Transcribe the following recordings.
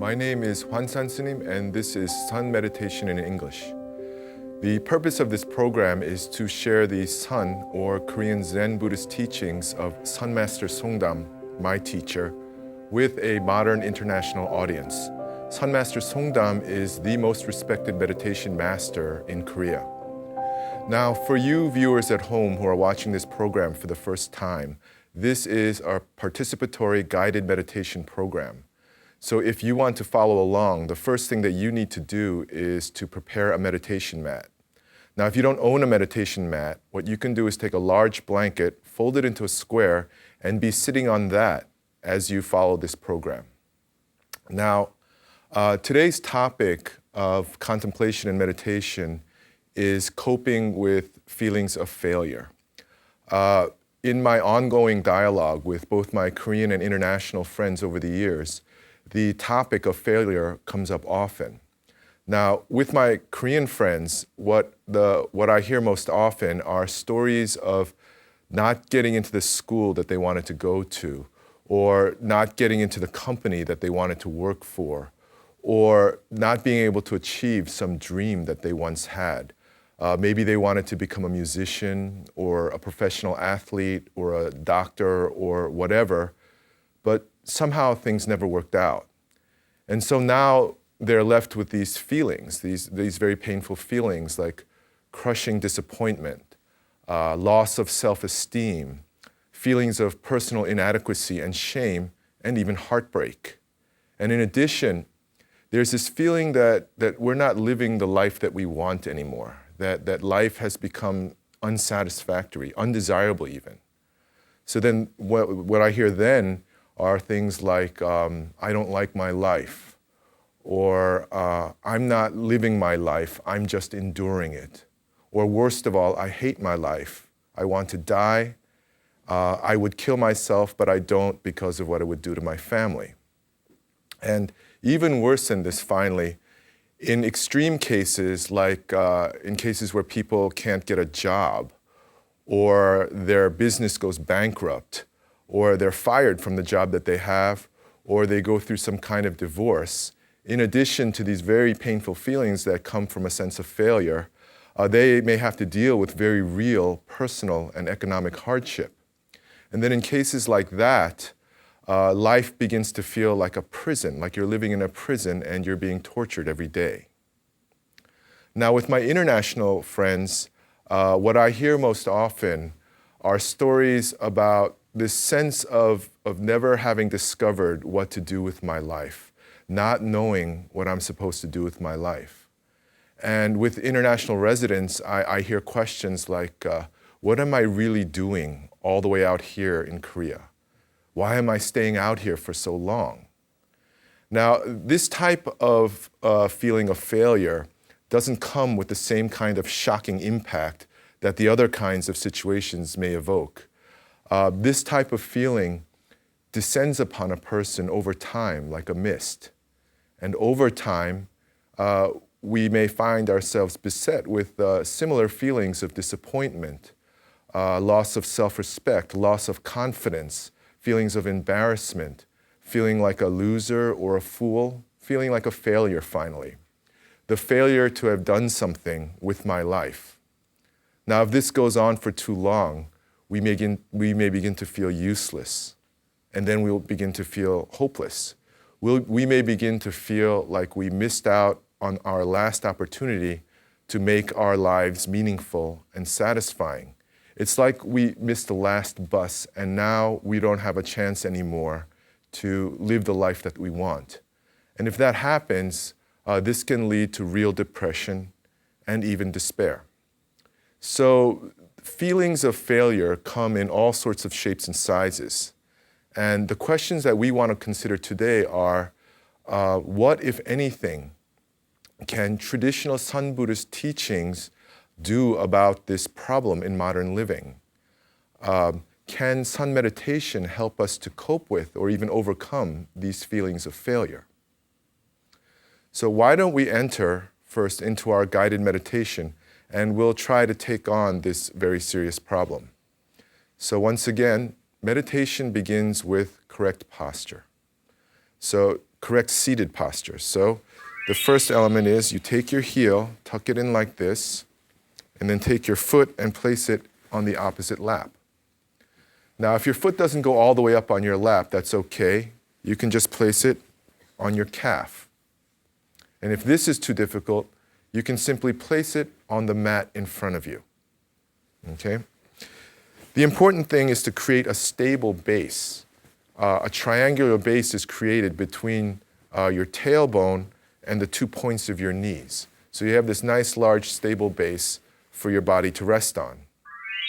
My name is 환산스님 and this is Sun Meditation in English. The purpose of this program is to share the Sun or Korean Zen Buddhist teachings of Sun Master Songdam, my teacher, with a modern international audience. Sun Master Songdam is the most respected meditation master in Korea. Now, for you viewers at home who are watching this program for the first time, this is our participatory guided meditation program. So if you want to follow along, the first thing that you need to do is to prepare a meditation mat. Now, if you don't own a meditation mat, what you can do is take a large blanket, fold it into a square, and be sitting on that as you follow this program. Now, today's topic of contemplation and meditation is coping with feelings of failure. In my ongoing dialogue with both my Korean and international friends over the years, the topic of failure comes up often. Now, with my Korean friends, what I hear most often are stories of not getting into the school that they wanted to go to, or not getting into the company that they wanted to work for, or not being able to achieve some dream that they once had. Maybe they wanted to become a musician, or a professional athlete, or a doctor, or whatever, but somehow things never worked out. And so now they're left with these feelings, these very painful feelings like crushing disappointment, loss of self-esteem, feelings of personal inadequacy and shame, and even heartbreak. And in addition, there's this feeling that we're not living the life that we want anymore, that life has become unsatisfactory, undesirable even. So then what I hear then are things like, I don't like my life, or I'm not living my life, I'm just enduring it. Or worst of all, I hate my life, I want to die, I would kill myself, but I don't because of what it would do to my family. And even worse than this, finally, in extreme cases, like in cases where people can't get a job, or their business goes bankrupt, or they're fired from the job that they have, or they go through some kind of divorce, in addition to these very painful feelings that come from a sense of failure, they may have to deal with very real personal and economic hardship. And then in cases like that, life begins to feel like a prison, like you're living in a prison and you're being tortured every day. Now, with my international friends, what I hear most often are stories about this sense of never having discovered what to do with my life, not knowing what I'm supposed to do with my life. And with international residents, I hear questions like, what am I really doing all the way out here in Korea? Why am I staying out here for so long? Now, this type of feeling of failure doesn't come with the same kind of shocking impact that the other kinds of situations may evoke. This type of feeling descends upon a person over time like a mist. And over time, we may find ourselves beset with similar feelings of disappointment, loss of self-respect, loss of confidence, feelings of embarrassment, feeling like a loser or a fool, feeling like a failure finally. The failure to have done something with my life. Now, if this goes on for too long, we may begin to feel useless, and then we'll begin to feel hopeless. We may begin to feel like we missed out on our last opportunity to make our lives meaningful and satisfying. It's like we missed the last bus, and now we don't have a chance anymore to live the life that we want. And if that happens, this can lead to real depression and even despair. So feelings of failure come in all sorts of shapes and sizes. And the questions that we want to consider today are, what, if anything, can traditional Sun Buddhist teachings do about this problem in modern living? Can Sun meditation help us to cope with or even overcome these feelings of failure? So why don't we enter first into our guided meditation, and we'll try to take on this very serious problem. So once again, meditation begins with correct posture. So correct seated posture. So the first element is you take your heel, tuck it in like this, and then take your foot and place it on the opposite lap. Now, if your foot doesn't go all the way up on your lap, that's okay. You can just place it on your calf. And if this is too difficult, you can simply place it on the mat in front of you. Okay? The important thing is to create a stable base. A triangular base is created between your tailbone and the 2 points of your knees. So you have this nice, large, stable base for your body to rest on.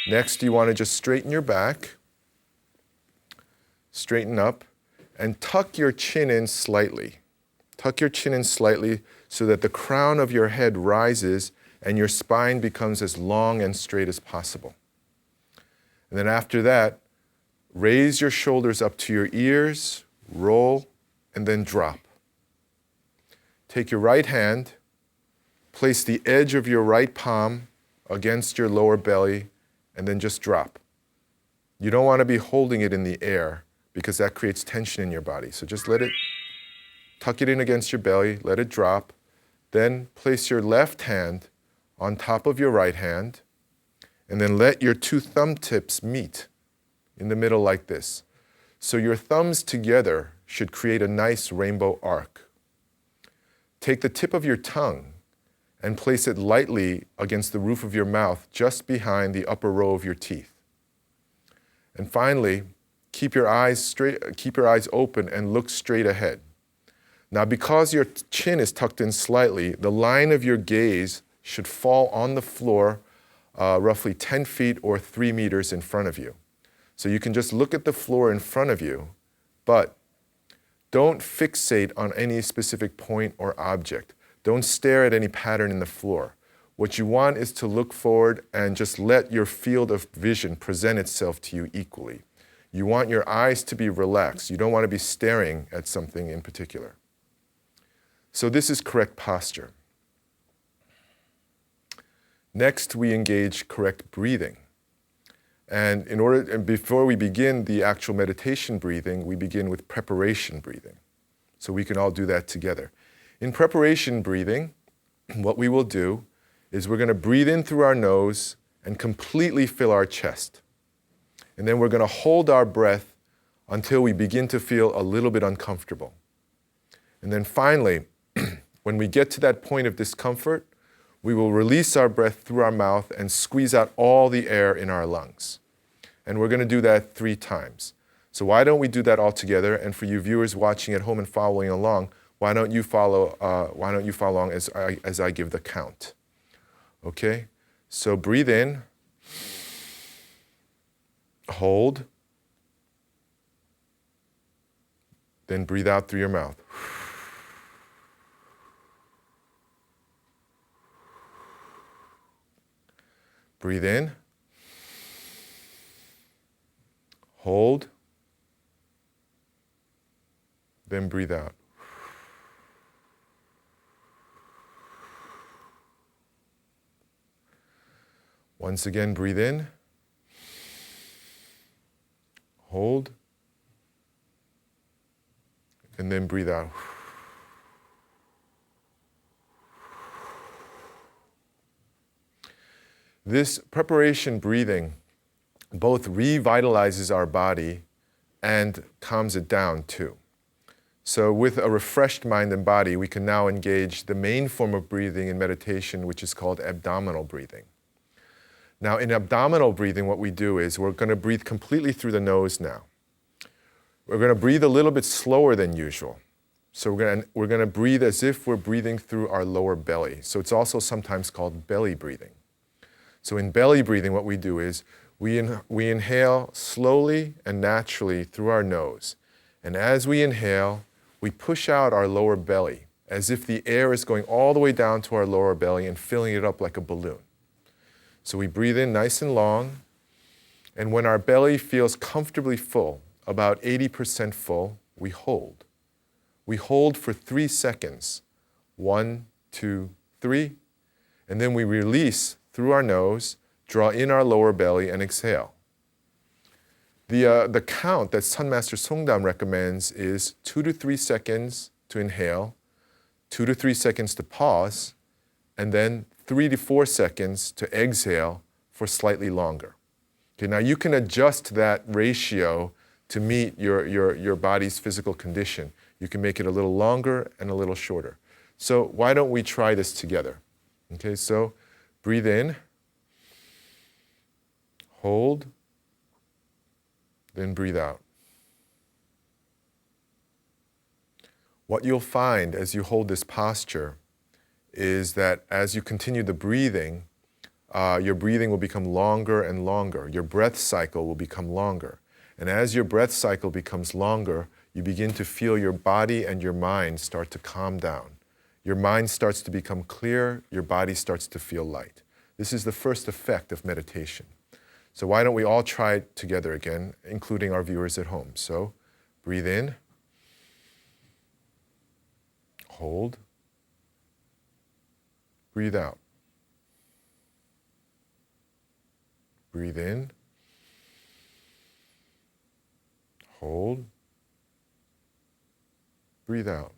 Next, you want to just straighten your back, straighten up, and tuck your chin in slightly. Tuck your chin in slightly so that the crown of your head rises and your spine becomes as long and straight as possible. And then after that, raise your shoulders up to your ears, roll, and then drop. Take your right hand, place the edge of your right palm against your lower belly, and then just drop. You don't want to be holding it in the air because that creates tension in your body. So just let it, tuck it in against your belly, let it drop. Then place your left hand on top of your right hand, and then let your 2 thumb tips meet in the middle like this. So your thumbs together should create a nice rainbow arc. Take the tip of your tongue and place it lightly against the roof of your mouth just behind the upper row of your teeth. And finally, keep your eyes open and look straight ahead. Now, because your chin is tucked in slightly, the line of your gaze should fall on the floor roughly 10 feet or 3 meters in front of you. So you can just look at the floor in front of you, but don't fixate on any specific point or object. Don't stare at any pattern in the floor. What you want is to look forward and just let your field of vision present itself to you equally. You want your eyes to be relaxed. You don't want to be staring at something in particular. So this is correct posture. Next, we engage correct breathing. And before we begin the actual meditation breathing, we begin with preparation breathing. So we can all do that together. In preparation breathing, what we will do is we're going to breathe in through our nose and completely fill our chest. And then we're going to hold our breath until we begin to feel a little bit uncomfortable. And then finally, when we get to that point of discomfort, we will release our breath through our mouth and squeeze out all the air in our lungs. And we're going to do that 3 times. So why don't we do that all together? And for you viewers watching at home and following along, why don't you follow along as I give the count? Okay? So breathe in, hold, then breathe out through your mouth. Breathe in, hold, then breathe out. Once again, breathe in, hold, and then breathe out. This preparation breathing both revitalizes our body and calms it down too. So with a refreshed mind and body, we can now engage the main form of breathing in meditation, which is called abdominal breathing. Now, in abdominal breathing, what we do is we're going to breathe completely through the nose now. We're going to breathe a little bit slower than usual. So we're going to breathe as if we're breathing through our lower belly. So it's also sometimes called belly breathing. So in belly breathing, what we do is we inhale slowly and naturally through our nose. And as we inhale, we push out our lower belly as if the air is going all the way down to our lower belly and filling it up like a balloon. So we breathe in nice and long, and when our belly feels comfortably full, about 80% full, we hold. We hold for 3 seconds. 1, 2, 3. And then we release through our nose, draw in our lower belly, and exhale. The count that Sun Master Songdam recommends is 2 to 3 seconds to inhale, 2 to 3 seconds to pause, and then 3 to 4 seconds to exhale for slightly longer. Okay, now you can adjust that ratio to meet your body's physical condition. You can make it a little longer and a little shorter. So why don't we try this together? Okay, so breathe in, hold, then breathe out. What you'll find as you hold this posture is that as you continue the breathing, your breathing will become longer and longer. Your breath cycle will become longer. And as your breath cycle becomes longer, you begin to feel your body and your mind start to calm down. Your mind starts to become clear, your body starts to feel light. This is the first effect of meditation. So why don't we all try it together again, including our viewers at home. So breathe in, hold, breathe out. Breathe in, hold, breathe out.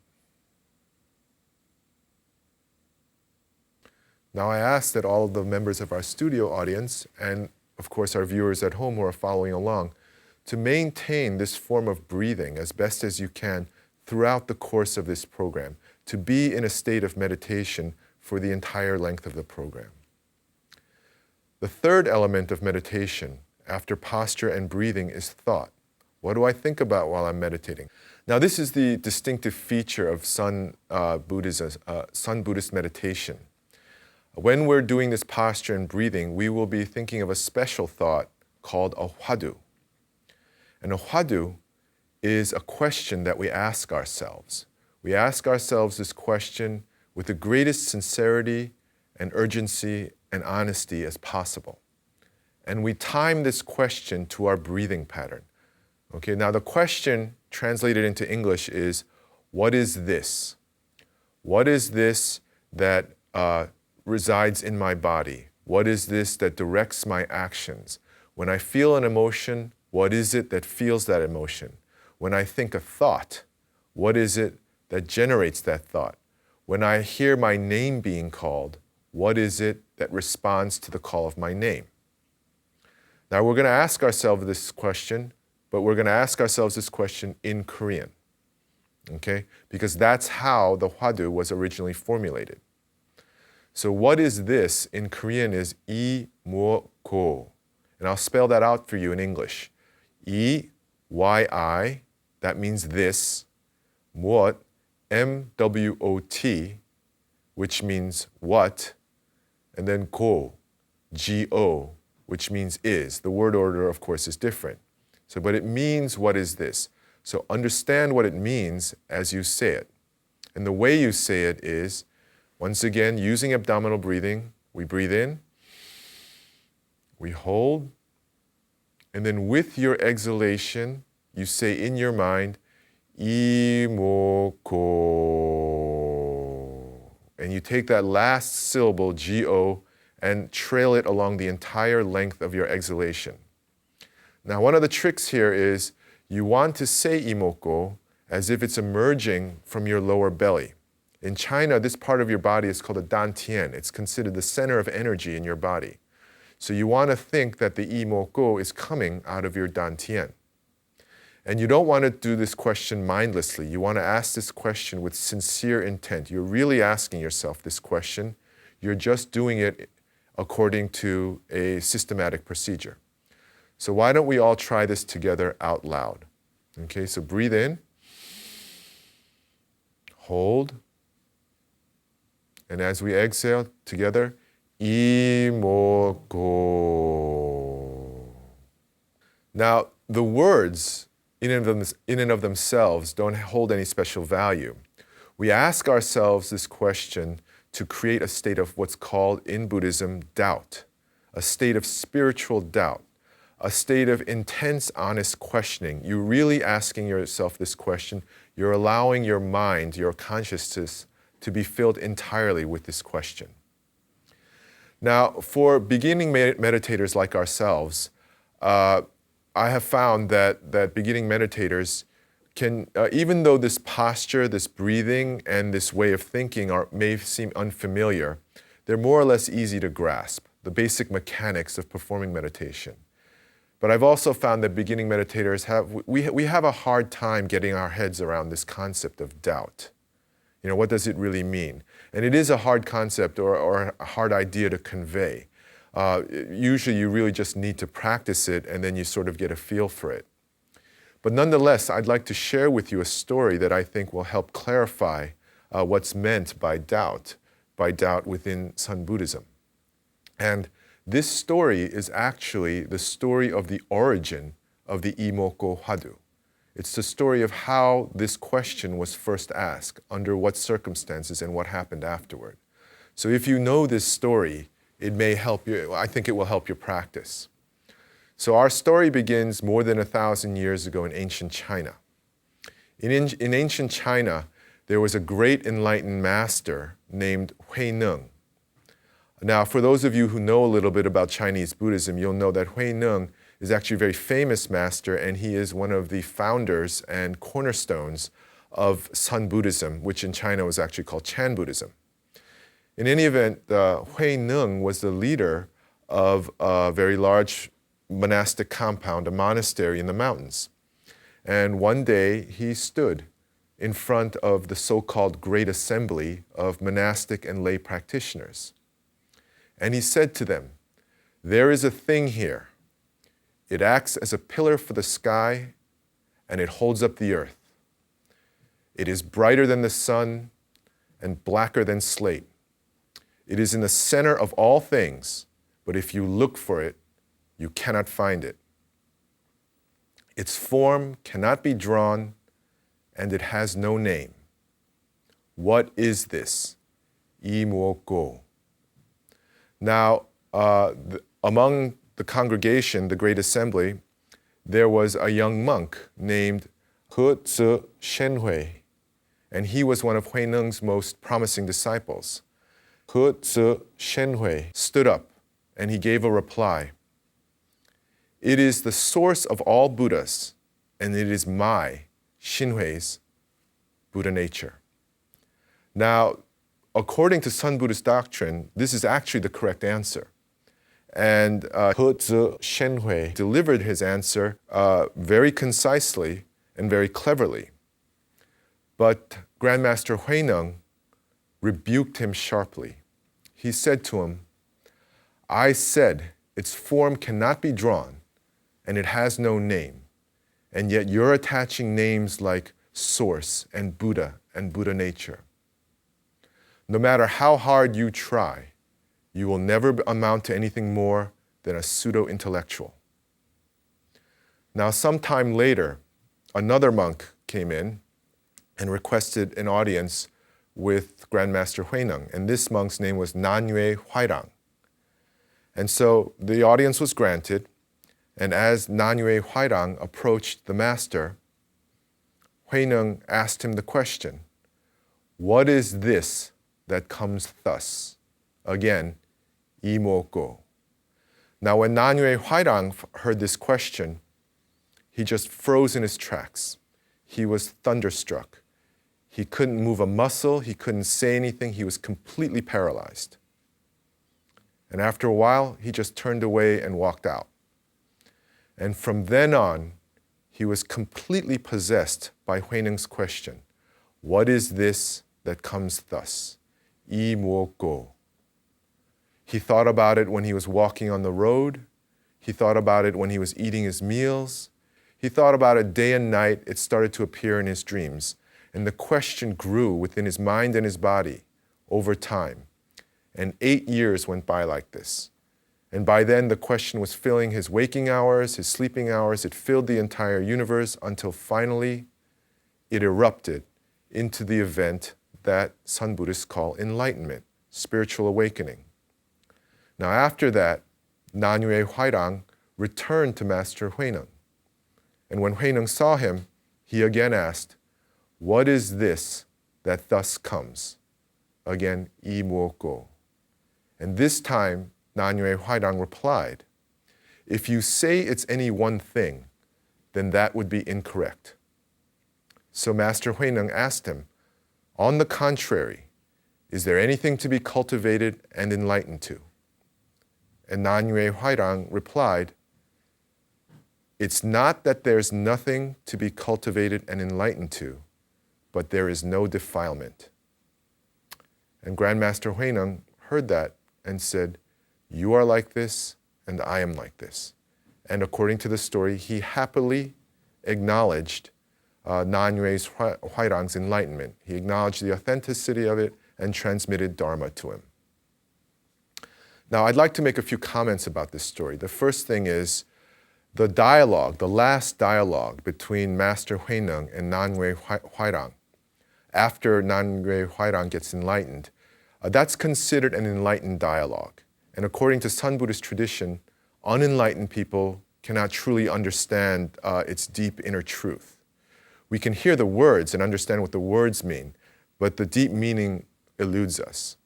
Now I ask that all of the members of our studio audience, and of course our viewers at home who are following along, to maintain this form of breathing as best as you can throughout the course of this program, to be in a state of meditation for the entire length of the program. The third element of meditation, after posture and breathing, is thought. What do I think about while I'm meditating? Now, this is the distinctive feature of Sun Buddhist meditation. When we're doing this posture and breathing, we will be thinking of a special thought called a hwadu. And a hwadu is a question that we ask ourselves. We ask ourselves this question with the greatest sincerity and urgency and honesty as possible. And we time this question to our breathing pattern. Okay, now the question translated into English is, what is this? What is this that resides in my body? What is this that directs my actions? When I feel an emotion, what is it that feels that emotion? When I think a thought, what is it that generates that thought? When I hear my name being called, what is it that responds to the call of my name? Now we're going to ask ourselves this question, but we're going to ask ourselves this question in Korean, okay? Because that's how the hwadu was originally formulated. So what is this in Korean is 이, 뭐, 고. And I'll spell that out for you in English. 이, Y-I, that means this. 무엇, M-W-O-T, which means what. And then 고, G-O, which means is. The word order, of course, is different. So, but it means what is this. So understand what it means as you say it. And the way you say it is, once again, using abdominal breathing, we breathe in, we hold, and then with your exhalation, you say in your mind, 이모고. And you take that last syllable, G-O, and trail it along the entire length of your exhalation. Now, one of the tricks here is you want to say imoko as if it's emerging from your lower belly. In China, this part of your body is called a dantian. It's considered the center of energy in your body. So you want to think that the imoko is coming out of your dantian. And you don't want to do this question mindlessly. You want to ask this question with sincere intent. You're really asking yourself this question. You're just doing it according to a systematic procedure. So why don't we all try this together out loud? Okay, so breathe in, hold, and as we exhale together, 이모고. Now, the words in and of themselves don't hold any special value. We ask ourselves this question to create a state of what's called in Buddhism doubt, a state of spiritual doubt, a state of intense, honest questioning. You're really asking yourself this question. You're allowing your mind, your consciousness, to be filled entirely with this question. Now, for beginning meditators like ourselves, I have found that beginning meditators even though this posture, this breathing, and this way of thinking may seem unfamiliar, they're more or less easy to grasp, the basic mechanics of performing meditation. But I've also found that beginning meditators we have a hard time getting our heads around this concept of doubt. What does it really mean? And it is a hard concept or a hard idea to convey. Usually you really just need to practice it and then you sort of get a feel for it. But nonetheless, I'd like to share with you a story that I think will help clarify what's meant by doubt within Sun Buddhism. And this story is actually the story of the origin of the Imoko Hwadu. It's the story of how this question was first asked, under what circumstances, and what happened afterward. So if you know this story, it may help you. I think it will help your practice. So our story begins more than 1,000 years ago in ancient China. In ancient China, there was a great enlightened master named Huineng. Now, for those of you who know a little bit about Chinese Buddhism, you'll know that Huineng is actually a very famous master, and he is one of the founders and cornerstones of Sun Buddhism, which in China was actually called Chan Buddhism. In any event, Huineng was the leader of a very large monastic compound, a monastery in the mountains. And one day he stood in front of the so-called Great Assembly of monastic and lay practitioners. And he said to them, "There is a thing here. It acts as a pillar for the sky, and it holds up the earth. It is brighter than the sun and blacker than slate. It is in the center of all things, but if you look for it, you cannot find it. Its form cannot be drawn, and it has no name. What is this? Imoko." Now, among the congregation, the Great Assembly, there was a young monk named He Tzu Shenhui, and he was one of Huineng's most promising disciples. He Tzu Shenhui stood up and he gave a reply. "It is the source of all Buddhas, and it is my, Shinhui's, Buddha nature." Now, according to Sun Buddhist doctrine, this is actually the correct answer. And He Tzu Shenhui delivered his answer very concisely and very cleverly. But Grandmaster Huineng rebuked him sharply. He said to him, "I said its form cannot be drawn, and it has no name, and yet you're attaching names like source and Buddha nature. No matter how hard you try, you will never amount to anything more than a pseudo-intellectual." Now, sometime later, another monk came in and requested an audience with Grandmaster Huineng, and this monk's name was Nanyue Huairang. And so the audience was granted, and as Nanyue Huairang approached the master, Huineng asked him the question, "What is this that comes thus?" Again, Imoko. Now, when Nanyue Huairang heard this question, he just froze in his tracks. He was thunderstruck. He couldn't move a muscle. He couldn't say anything. He was completely paralyzed. And after a while, he just turned away and walked out. And from then on, he was completely possessed by Huineng's question, "What is this that comes thus?" Imoko. He thought about it when he was walking on the road. He thought about it when he was eating his meals. He thought about it day and night. It started to appear in his dreams. And the question grew within his mind and his body over time. And 8 years went by like this. And by then, the question was filling his waking hours, his sleeping hours. It filled the entire universe until finally it erupted into the event that Sun Buddhists call enlightenment, spiritual awakening. Now, after that, Nanyue Huairang returned to Master Huineng. And when Huineng saw him, he again asked, "What is this that thus comes?" Again, Imoko. And this time, Nanyue Huairang replied, "If you say it's any one thing, then that would be incorrect. So Master Huineng asked him, "On the contrary, is there anything to be cultivated and enlightened to?" And Nanyue Huairang replied, "It's not that there's nothing to be cultivated and enlightened to, but there is no defilement." And Grandmaster Huineng heard that and said, "You are like this, and I am like this." And according to the story, he happily acknowledged Nanyue Huairang's enlightenment. He acknowledged the authenticity of it and transmitted Dharma to him. Now, I'd like to make a few comments about this story. The first thing is the dialogue, the last dialogue between Master Huineng and Nanyue Huairang. After Nanyue Huairang gets enlightened, that's considered an enlightened dialogue. And according to Sun Buddhist tradition, unenlightened people cannot truly understand its deep inner truth. We can hear the words and understand what the words mean, but the deep meaning eludes us.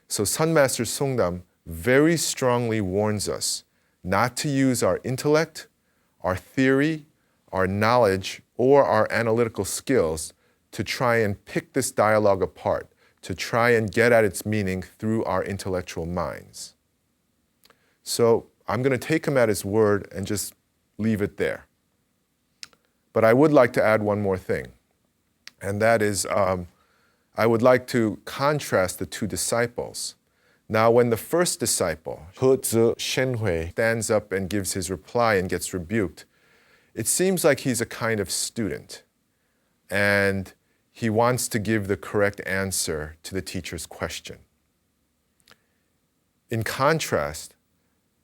So Sun Master Songdam very strongly warns us not to use our intellect, our theory, our knowledge, or our analytical skills to try and pick this dialogue apart, to try and get at its meaning through our intellectual minds. So I'm going to take him at his word and just leave it there. But I would like to add one more thing, and that is I would like to contrast the two disciples. Now, when the first disciple, He Zi Shenhui, stands up and gives his reply and gets rebuked, it seems like he's a kind of student, and he wants to give the correct answer to the teacher's question. In contrast,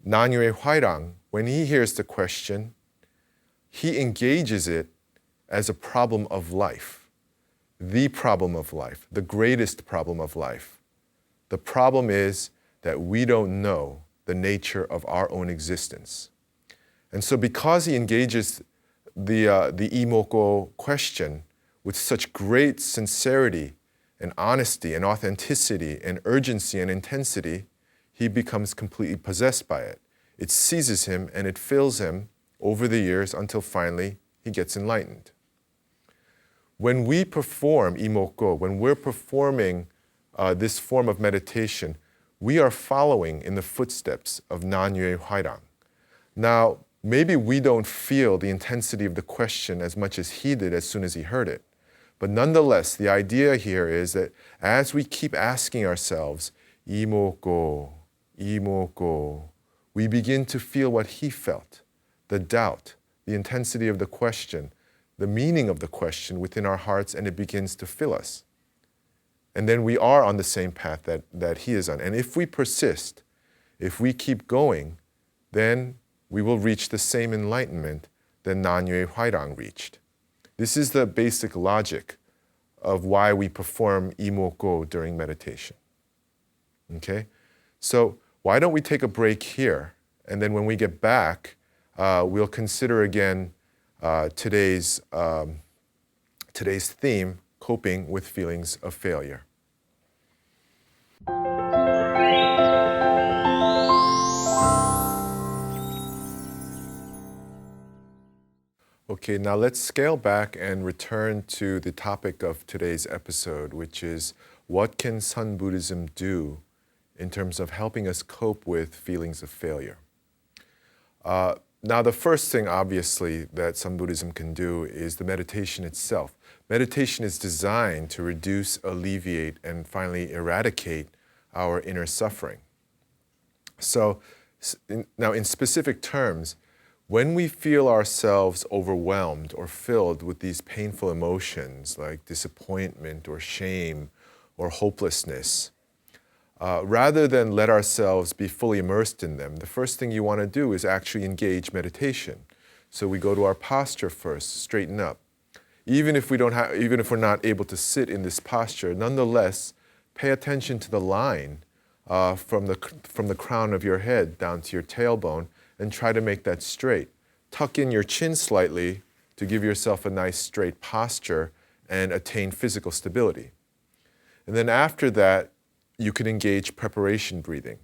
Nanyue Huairang, when he hears the question, he engages it as a problem of life, the problem of life, the greatest problem of life. The problem is that we don't know the nature of our own existence. And so because he engages the imoko question with such great sincerity and honesty and authenticity and urgency and intensity, he becomes completely possessed by it. It seizes him and it fills him over the years until finally he gets enlightened. When we perform imoko, when we're performing this form of meditation, we are following in the footsteps of Nanyue Huairang. Now, maybe we don't feel the intensity of the question as much as he did as soon as he heard it. But nonetheless, the idea here is that as we keep asking ourselves, imoko, imoko, we begin to feel what he felt, the doubt, the intensity of the question, the meaning of the question within our hearts, and it begins to fill us. And then we are on the same path that he is on. And if we persist, if we keep going, then we will reach the same enlightenment that Nanyue Huairang reached. This is the basic logic of why we perform imoko during meditation. Okay? So why don't we take a break here, and then when we get back, we'll consider again today's theme, coping with feelings of failure. Okay, now let's scale back and return to the topic of today's episode, which is what can Sun Buddhism do in terms of helping us cope with feelings of failure? Now, the first thing, obviously, that Sun Buddhism can do is the meditation itself. Meditation is designed to reduce, alleviate, and finally eradicate our inner suffering. So, now in specific terms, when we feel ourselves overwhelmed or filled with these painful emotions like disappointment or shame or hopelessness, rather than let ourselves be fully immersed in them, the first thing you want to do is actually engage meditation. So we go to our posture first, straighten up. Even if we're not able to sit in this posture, nonetheless, pay attention to the line from the crown of your head down to your tailbone and try to make that straight. Tuck in your chin slightly to give yourself a nice straight posture and attain physical stability. And then after that, you can engage preparation breathing.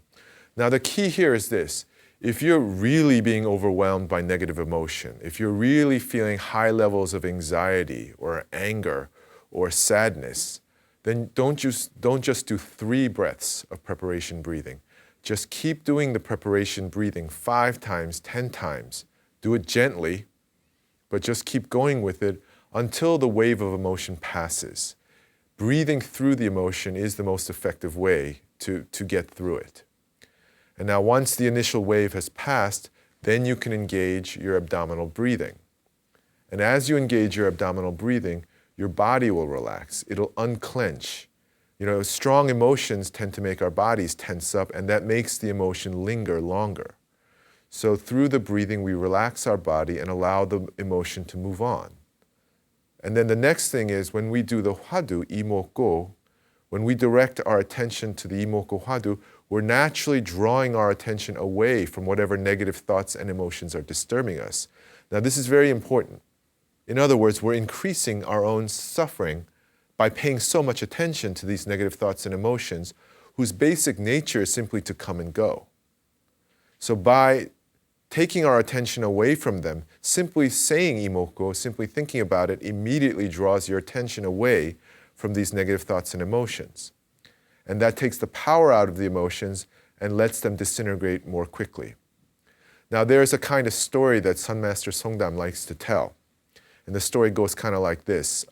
Now the key here is this. If you're really being overwhelmed by negative emotion, if you're really feeling high levels of anxiety or anger or sadness, then don't just do 3 breaths of preparation breathing. Just keep doing the preparation breathing 5 times, 10 times. Do it gently, but just keep going with it until the wave of emotion passes. Breathing through the emotion is the most effective way to get through it. And now once the initial wave has passed, then you can engage your abdominal breathing. And as you engage your abdominal breathing, your body will relax. It'll unclench. You know, strong emotions tend to make our bodies tense up, and that makes the emotion linger longer. So through the breathing, we relax our body and allow the emotion to move on. And then the next thing is when we do the hwadu, imoko, when we direct our attention to the imoko hwadu, we're naturally drawing our attention away from whatever negative thoughts and emotions are disturbing us. Now, this is very important. In other words, we're increasing our own suffering by paying so much attention to these negative thoughts and emotions whose basic nature is simply to come and go. So by taking our attention away from them, simply saying imoko, simply thinking about it, immediately draws your attention away from these negative thoughts and emotions. And that takes the power out of the emotions and lets them disintegrate more quickly. Now, there's a kind of story that Sun Master Songdam likes to tell. And the story goes kind of like this.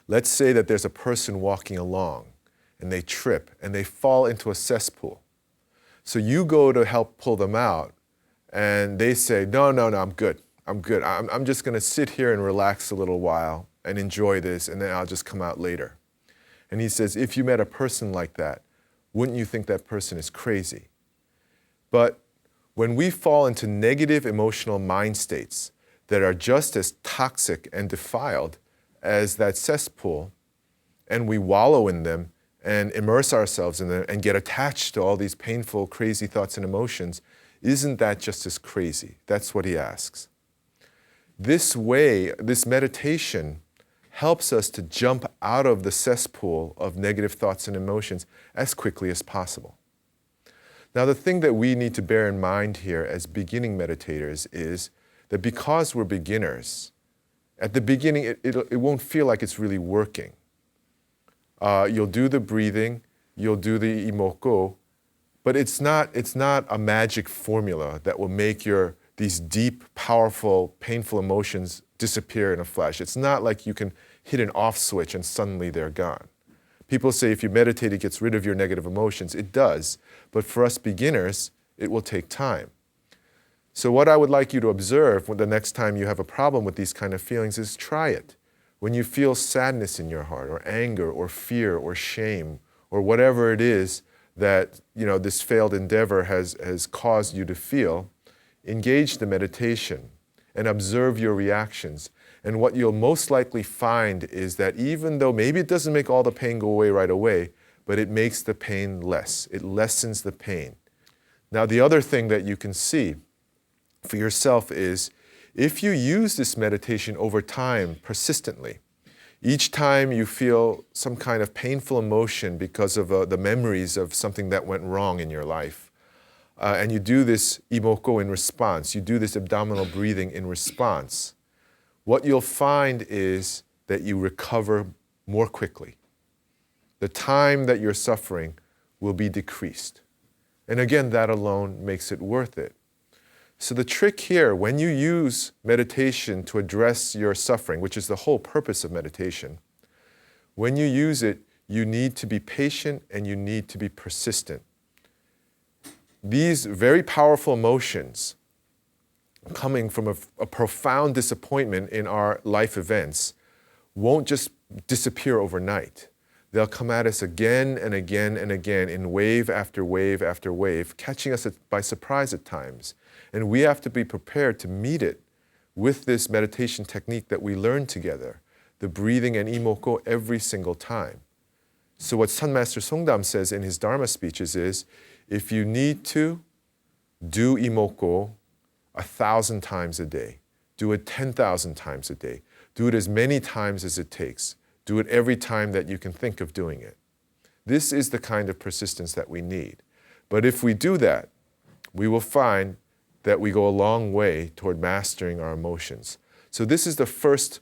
Let's say that there's a person walking along and they trip and they fall into a cesspool. So you go to help pull them out and they say, no, I'm good. I'm just going to sit here and relax a little while and enjoy this, and then I'll just come out later. And he says, if you met a person like that, wouldn't you think that person is crazy? But when we fall into negative emotional mind states that are just as toxic and defiled as that cesspool, and we wallow in them and immerse ourselves in them and get attached to all these painful, crazy thoughts and emotions, isn't that just as crazy? That's what he asks. This way, this meditation helps us to jump out of the cesspool of negative thoughts and emotions as quickly as possible. Now, the thing that we need to bear in mind here as beginning meditators is that because we're beginners, at the beginning, it won't feel like it's really working. You'll do the breathing, you'll do the imoko, but it's not a magic formula that will make these deep, powerful, painful emotions disappear in a flash. It's not like you can hit an off switch and suddenly they're gone. People say if you meditate, it gets rid of your negative emotions. It does, but for us beginners, it will take time. So what I would like you to observe when the next time you have a problem with these kind of feelings is try it. When you feel sadness in your heart, or anger, or fear, or shame, or whatever it is that this failed endeavor has caused you to feel, engage the meditation and observe your reactions. And what you'll most likely find is that even though maybe it doesn't make all the pain go away right away, but it makes the pain less. It lessens the pain. Now, the other thing that you can see for yourself is if you use this meditation over time persistently, each time you feel some kind of painful emotion because of the memories of something that went wrong in your life, and you do this imoko in response, you do this abdominal breathing in response, what you'll find is that you recover more quickly. The time that you're suffering will be decreased. And again, that alone makes it worth it. So the trick here, when you use meditation to address your suffering, which is the whole purpose of meditation, when you use it, you need to be patient and you need to be persistent. These very powerful emotions coming from a profound disappointment in our life events won't just disappear overnight. They'll come at us again and again and again in wave after wave after wave, catching us by surprise at times. And we have to be prepared to meet it with this meditation technique that we learn together, the breathing and imoko every single time. So what Sun Master Songdam says in his Dharma speeches is, if you need to, do imoko 1,000 times a day. Do it 10,000 times a day. Do it as many times as it takes. Do it every time that you can think of doing it. This is the kind of persistence that we need. But if we do that, we will find that we go a long way toward mastering our emotions. So this is the first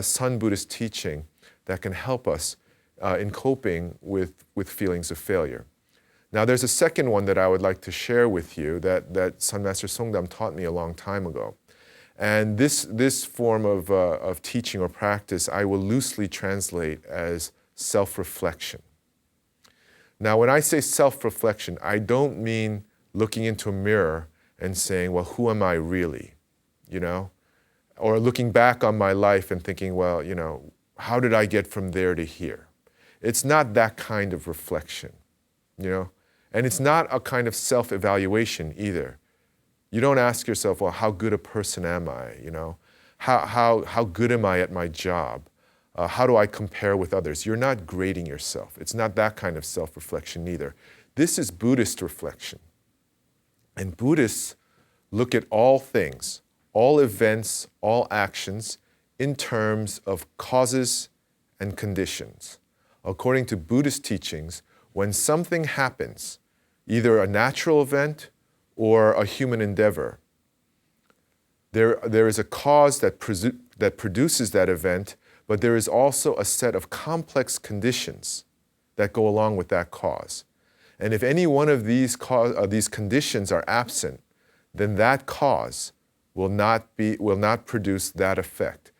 Sun Buddhist teaching that can help us in coping with feelings of failure. Now there's a second one that I would like to share with you that Sun Master Songdam taught me a long time ago. And this form of teaching or practice I will loosely translate as self-reflection. Now when I say self-reflection, I don't mean looking into a mirror and saying, well, who am I really? You know? Or looking back on my life and thinking, well, you know, how did I get from there to here? It's not that kind of reflection, you know? And it's not a kind of self-evaluation either. You don't ask yourself, well, how good a person am I? You know, how good am I at my job? How do I compare with others? You're not grading yourself. It's not that kind of self-reflection either. This is Buddhist reflection. And Buddhists look at all things, all events, all actions in terms of causes and conditions. According to Buddhist teachings, when something happens, either a natural event or a human endeavor, there is a cause that produces that event, but there is also a set of complex conditions that go along with that cause. And if any one of these conditions are absent, then that cause will not produce that effect.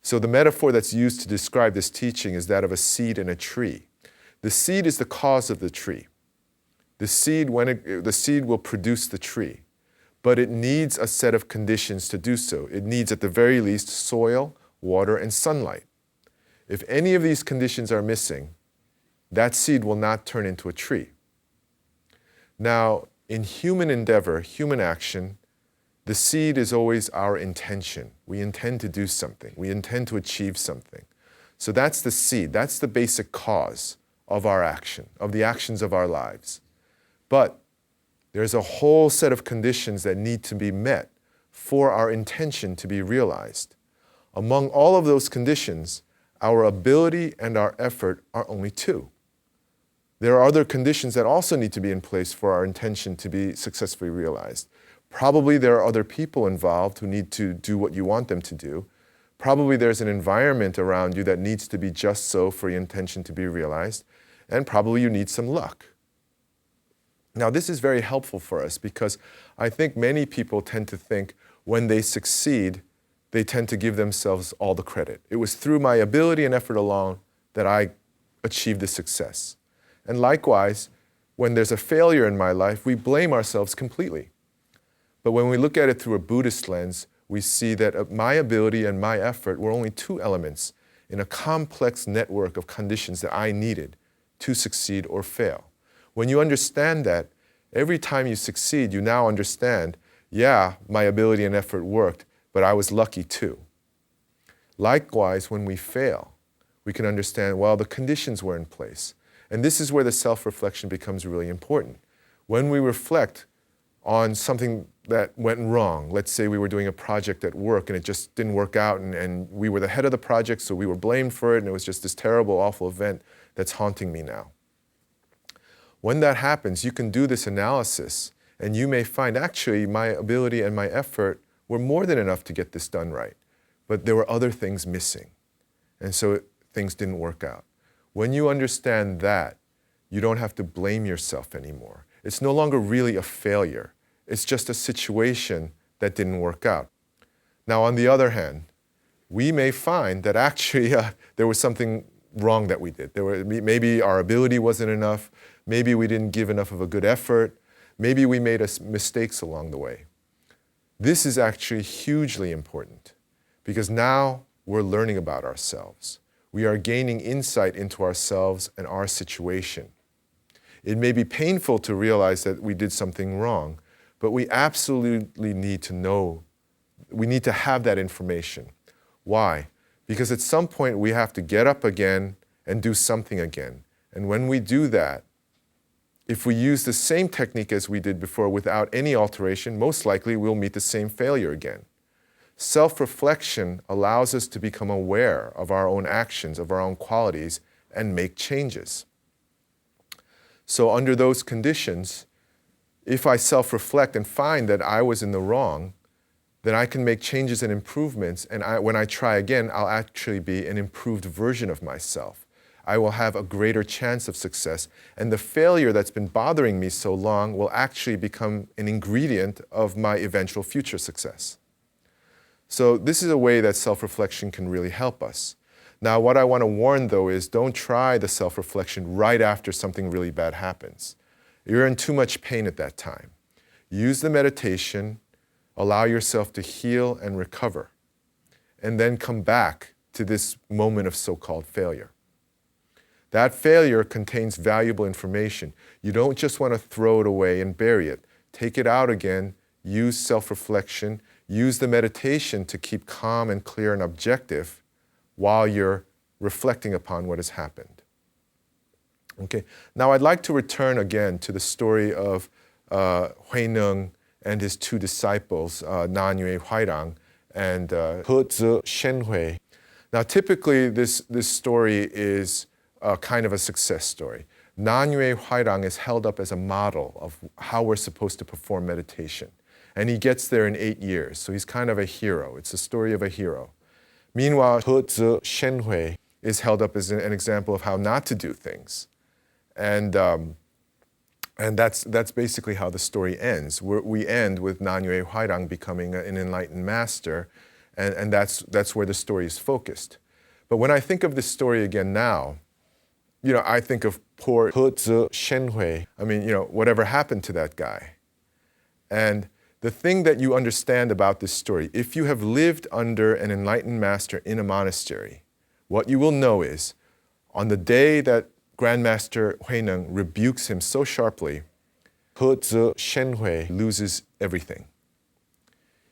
So the metaphor that's used to describe this teaching is that of a seed in a tree. The seed is the cause of the tree. The seed will produce the tree, but it needs a set of conditions to do so. It needs, at the very least, soil, water, and sunlight. If any of these conditions are missing, that seed will not turn into a tree. Now, in human endeavor, human action, the seed is always our intention. We intend to do something. We intend to achieve something. So that's the seed. That's the basic cause of our action, of the actions of our lives. But there's a whole set of conditions that need to be met for our intention to be realized. Among all of those conditions, our ability and our effort are only two. There are other conditions that also need to be in place for our intention to be successfully realized. Probably there are other people involved who need to do what you want them to do. Probably there's an environment around you that needs to be just so for your intention to be realized. And probably you need some luck. Now, this is very helpful for us because I think many people tend to think when they succeed, they tend to give themselves all the credit. It was through my ability and effort alone that I achieved the success. And likewise, when there's a failure in my life, we blame ourselves completely. But when we look at it through a Buddhist lens, we see that my ability and my effort were only two elements in a complex network of conditions that I needed to succeed or fail. When you understand that, every time you succeed, you now understand, yeah, my ability and effort worked, but I was lucky too. Likewise, when we fail, we can understand, well, the conditions were in place. And this is where the self-reflection becomes really important. When we reflect on something that went wrong, let's say we were doing a project at work and it just didn't work out and we were the head of the project, so we were blamed for it and it was just this terrible, awful event that's haunting me now. When that happens, you can do this analysis and you may find actually my ability and my effort were more than enough to get this done right, but there were other things missing. And so things didn't work out. When you understand that, you don't have to blame yourself anymore. It's no longer really a failure. It's just a situation that didn't work out. Now, on the other hand, we may find that actually there was something wrong that we did. Maybe our ability wasn't enough. Maybe we didn't give enough of a good effort. Maybe we made mistakes along the way. This is actually hugely important because now we're learning about ourselves. We are gaining insight into ourselves and our situation. It may be painful to realize that we did something wrong, but we absolutely need to know, we need to have that information. Why? Because at some point we have to get up again and do something again. And when we do that, if we use the same technique as we did before without any alteration, most likely we'll meet the same failure again. Self-reflection allows us to become aware of our own actions, of our own qualities, and make changes. So under those conditions, if I self-reflect and find that I was in the wrong, then I can make changes and improvements, and when I try again, I'll actually be an improved version of myself. I will have a greater chance of success, and the failure that's been bothering me so long will actually become an ingredient of my eventual future success. So this is a way that self-reflection can really help us. Now, what I want to warn, though, is don't try the self-reflection right after something really bad happens. You're in too much pain at that time. Use the meditation, allow yourself to heal and recover, and then come back to this moment of so-called failure. That failure contains valuable information. You don't just want to throw it away and bury it. Take it out again, use self-reflection, use the meditation to keep calm and clear and objective while you're reflecting upon what has happened. Okay, now I'd like to return again to the story of Huineng and his two disciples, Nan Yue Huairang and He Zi Shenhui. Now typically this story is kind of a success story. Nan Yue Huairang is held up as a model of how we're supposed to perform meditation. And he gets there in 8 years, so he's kind of a hero. It's a story of a hero. Meanwhile, He Zi Shenhui is held up as an example of how not to do things. And that's basically how the story ends. We end with Nan Yue Huairang becoming an enlightened master, and that's where the story is focused. But when I think of this story again now, I think of poor He Zi Shenhui. I mean, whatever happened to that guy? And the thing that you understand about this story, if you have lived under an enlightened master in a monastery, what you will know is, on the day that Grandmaster Huineng rebukes him so sharply, He Zi Shenhui loses everything.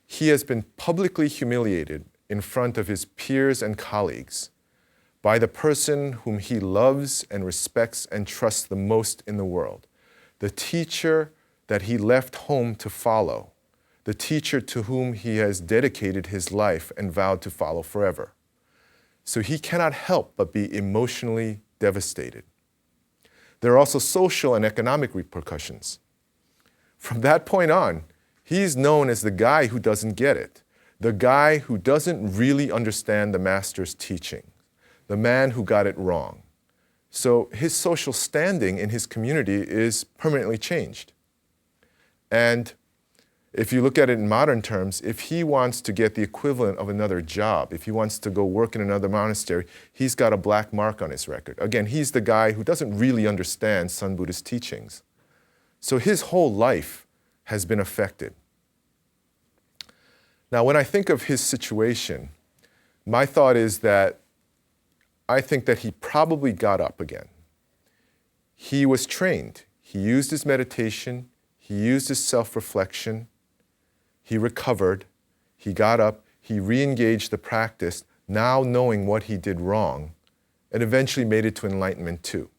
He has been publicly humiliated in front of his peers and colleagues by the person whom he loves and respects and trusts the most in the world, the teacher that he left home to follow, the teacher to whom he has dedicated his life and vowed to follow forever. So he cannot help but be emotionally devastated. There are also social and economic repercussions. From that point on, he's known as the guy who doesn't get it, the guy who doesn't really understand the master's teaching, the man who got it wrong. So his social standing in his community is permanently changed. And if you look at it in modern terms, if he wants to get the equivalent of another job, if he wants to go work in another monastery, he's got a black mark on his record. Again, he's the guy who doesn't really understand Sun Buddhist teachings. So his whole life has been affected. Now, when I think of his situation, my thought is that I think that he probably got up again. He was trained. He used his meditation. He used his self-reflection. He recovered, he got up, he re-engaged the practice, now knowing what he did wrong, and eventually made it to enlightenment too.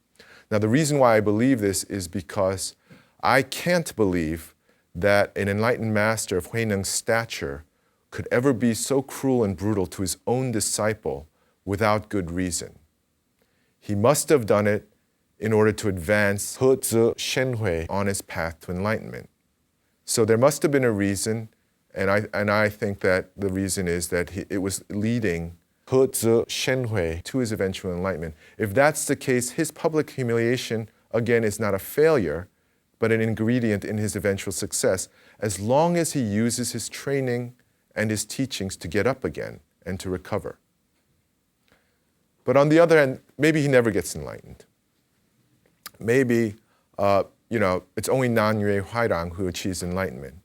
Now the reason why I believe this is because I can't believe that an enlightened master of Huineng's stature could ever be so cruel and brutal to his own disciple without good reason. He must have done it in order to advance He Zi Shenhui on his path to enlightenment. So there must have been a reason, and I think that the reason is that it was leading He Zi Shenhui to his eventual enlightenment. If that's the case, his public humiliation, again, is not a failure, but an ingredient in his eventual success, as long as he uses his training and his teachings to get up again and to recover. But on the other hand, maybe he never gets enlightened. Maybe, it's only Nan Yue Huairang who achieves enlightenment.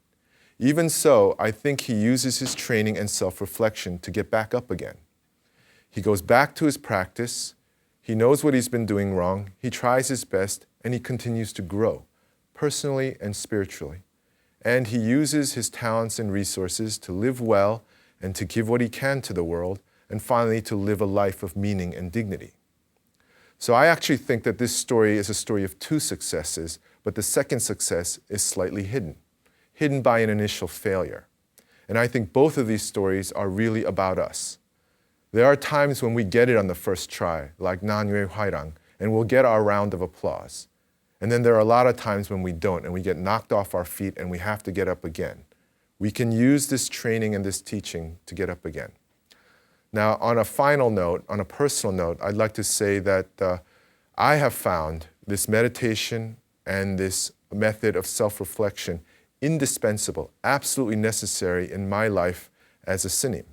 Even so, I think he uses his training and self-reflection to get back up again. He goes back to his practice, he knows what he's been doing wrong, he tries his best, and he continues to grow, personally and spiritually. And he uses his talents and resources to live well and to give what he can to the world, and finally to live a life of meaning and dignity. So I actually think that this story is a story of two successes, but the second success is slightly hidden by an initial failure. And I think both of these stories are really about us. There are times when we get it on the first try, like Nan Yue Huairang, and we'll get our round of applause. And then there are a lot of times when we don't, and we get knocked off our feet and we have to get up again. We can use this training and this teaching to get up again. Now, on a final note, on a personal note, I'd like to say that I have found this meditation and this method of self-reflection indispensable, absolutely necessary in my life as a Sinim.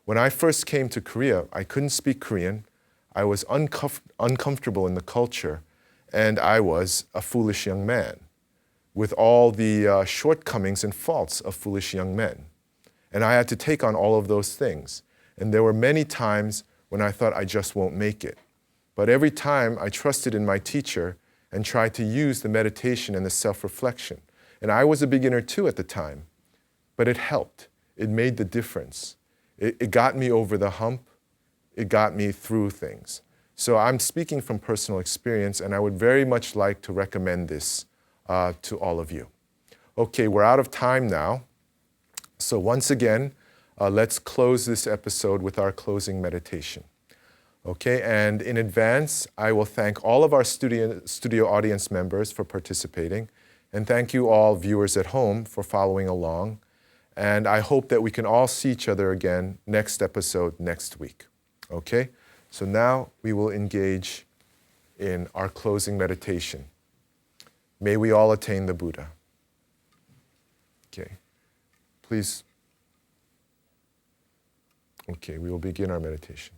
When I first came to Korea, I couldn't speak Korean. I was uncomfortable in the culture, and I was a foolish young man with all the shortcomings and faults of foolish young men. And I had to take on all of those things. And there were many times when I thought I just won't make it. But every time I trusted in my teacher and tried to use the meditation and the self-reflection. And I was a beginner too at the time, but it helped. It made the difference. It got me over the hump. It got me through things. So I'm speaking from personal experience, and I would very much like to recommend this to all of you. Okay, we're out of time now. So once again, let's close this episode with our closing meditation. Okay, and in advance, I will thank all of our studio audience members for participating, and thank you all viewers at home for following along. And I hope that we can all see each other again next episode next week. Okay, so now we will engage in our closing meditation. May we all attain the Buddha. Okay, please. Okay, we will begin our meditation.